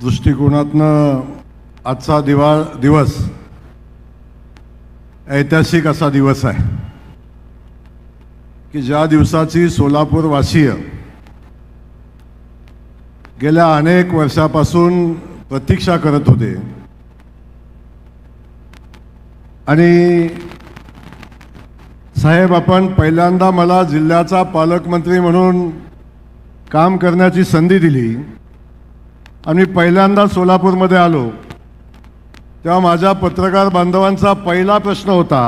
दृष्टिकोनातनं आजचा दिवस ऐतिहासिक असा दिवस आहे की ज्या दिवसाची सोलापूरवासीय गेल्या अनेक वर्षापासून प्रतीक्षा करत होते आणि साहेब आपण पहिल्यांदा मला जिल्ह्याचा पालकमंत्री म्हणून काम करण्याची संधी दिली आणि पहिल्यांदा सोलापूरमध्ये आलो तेव्हा माझ्या पत्रकार बांधवांचा पहिला प्रश्न होता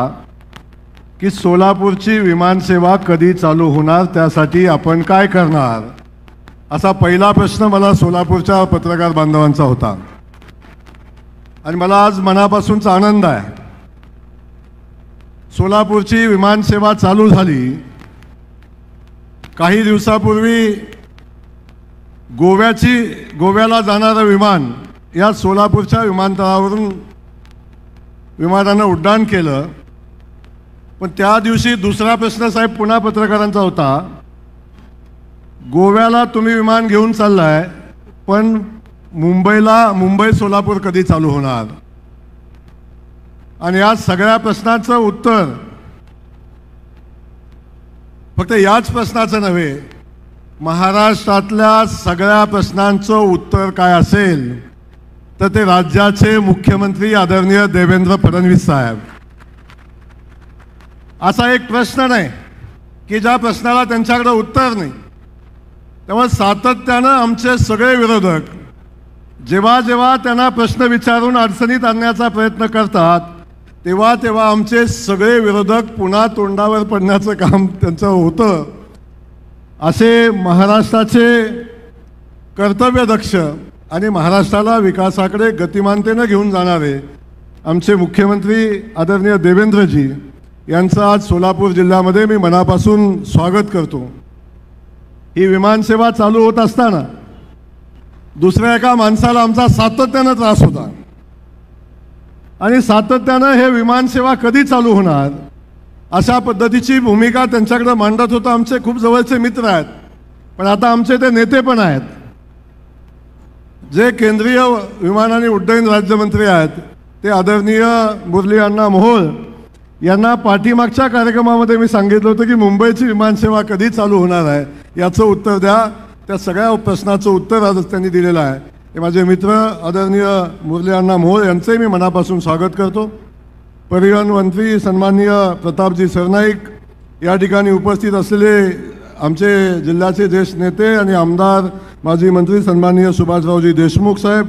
की सोलापूरची विमानसेवा कधी चालू होणार, त्यासाठी आपण काय करणार, असा पहिला प्रश्न मला सोलापूरच्या पत्रकार बांधवांचा होता। आणि मला आज मनापासूनचा आनंद आहे, सोलापूरची विमानसेवा चालू झाली। काही दिवसापूर्वी गोव्याला जाणारं विमान या सोलापूरच्या विमानतळावरून विमानानं उड्डाण केलं। पण त्या दिवशी दुसरा प्रश्न साहेब पुन्हा पत्रकारांचा होता, गोव्याला तुम्ही विमान घेऊन चाललाय पण मुंबई सोलापूर कधी चालू होणार। आणि या सगळ्या प्रश्नाचं उत्तर फक्त याच प्रश्नाचं नव्हे, महाराष्ट्रातल्या सगळ्या प्रश्नांचं उत्तर काय असेल तर ते राज्याचे मुख्यमंत्री आदरणीय देवेंद्र फडणवीस साहेब। असा एक प्रश्न नाही की ज्या प्रश्नाला त्यांच्याकडे उत्तर नाही। त्यामुळे सातत्यानं आमचे सगळे विरोधक जेव्हा जेव्हा त्यांना प्रश्न विचारून अडचणीत आणण्याचा प्रयत्न करतात तेव्हा आमचे सगळे विरोधक पुन्हा तोंडावर पडण्याचं काम त्यांचं होतं। असे महाराष्ट्राचे कर्तव्यदक्ष आणि महाराष्ट्राला विकासाकडे गतिमानतेने घेऊन जाणारे आमचे मुख्यमंत्री आदरणीय देवेंद्रजी यांचं आज सोलापूर जिल्ह्यामध्ये मी मनापासून स्वागत करतो। ही विमानसेवा चालू होत असताना दुसऱ्या एका माणसाला आमचा सातत्यानं त्रास होता आणि सातत्यानं हे विमानसेवा कधी चालू होणार अशा पद्धतीची भूमिका त्यांच्याकडे मांडत होता। आमचे खूप जवळचे मित्र आहेत, पण आता आमचे ते नेते पण आहेत। जे केंद्रीय विमान आणि उड्डयन राज्यमंत्री आहेत ते आदरणीय मुरली अण्णा मोहोळ यांना पाठीमागच्या कार्यक्रमामध्ये मी सांगितलं होतं की मुंबईची विमानसेवा कधी चालू होणार आहे याचं उत्तर द्या। त्या सगळ्या प्रश्नाचं उत्तर आज त्यांनी दिलेलं आहे। ते माझे मित्र आदरणीय मुरली अण्णा मोहोळ यांचंही मी मनापासून स्वागत करतो। परिवहन मंत्री सन्माननीय प्रतापजी सरनाईक, या ठिकाणी उपस्थित असलेले आमचे जिल्ह्याचे ज्येष्ठ नेते आणि आमदार माजी मंत्री सन्माननीय सुभाषरावजी देशमुख साहेब,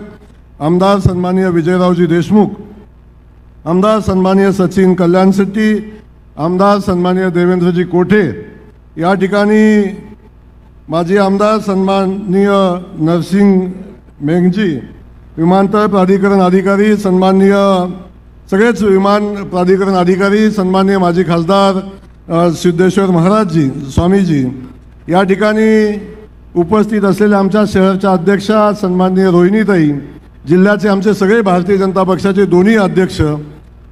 आमदार सन्माननीय विजयरावजी देशमुख, आमदार सन्माननीय सचिन कल्याण शेट्टी, आमदार सन्माननीय देवेंद्रजी कोठे, या ठिकाणी माजी आमदार सन्माननीय नरसिंग मेघजी, विमानतळ प्राधिकरण अधिकारी सन्माननीय सगळेच विमान प्राधिकरण अधिकारी, सन्माननीय माजी खासदार सिद्धेश्वर महाराजजी स्वामीजी, या ठिकाणी उपस्थित असलेल्या आमच्या शहरच्या अध्यक्षा सन्माननीय रोहिणीताई, जिल्ह्याचे आमचे सगळे भारतीय जनता पक्षाचे दोन्ही अध्यक्ष,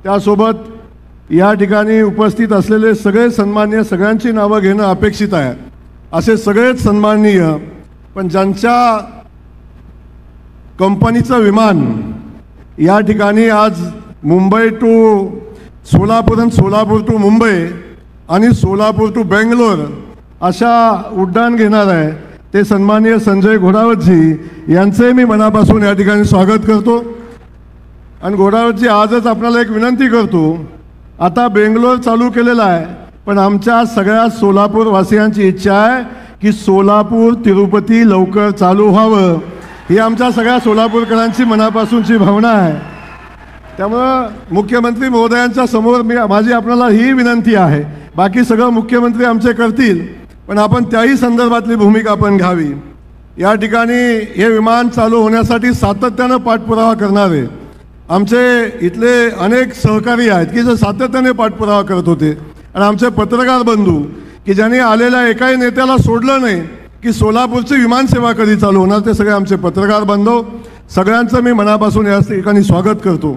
त्यासोबत या ठिकाणी उपस्थित असलेले सगळे सन्माननीय, सगळ्यांची नावं घेणं अपेक्षित आहे असे सगळेच सन्माननीय, पण ज्यांच्या कंपनीचं विमान या ठिकाणी आज मुंबई टू सोलापूर आणि सोलापूर टू मुंबई आणि सोलापूर टू बेंगलोर अशा उड्डाण घेणार आहे ते सन्माननीय संजय घोडावतजी यांचे मी मनापासून या ठिकाणी स्वागत करतो। आणि घोडावतजी आजच आपल्याला एक विनंती करतो, आता बेंगलोर चालू केलेला आहे पण आमच्या सगळ्या सोलापूरवासियांची इच्छा आहे की सोलापूर तिरुपती लवकर चालू व्हावं, ही आमच्या सगळ्या सोलापूरकरांची मनापासूनची भावना आहे। त्यामुळं मुख्यमंत्री महोदयांच्या समोर माझी आपल्याला ही विनंती आहे, बाकी सगळं मुख्यमंत्री आमचे करतील पण आपण त्याही संदर्भातली भूमिका आपण घ्यावी। या ठिकाणी हे विमान चालू होण्यासाठी सातत्यानं पाठपुरावा करणारे आमचे इथले अनेक सहकारी आहेत की जे सातत्याने पाठपुरावा करत होते, आणि आमचे पत्रकार बंधू की ज्यांनी आलेल्या एकाही नेत्याला सोडलं नाही की सोलापूरची विमानसेवा कधी चालू होणार, ते सगळे आमचे पत्रकार बांधव, सगळ्यांचं मी मनापासून या ठिकाणी स्वागत करतो।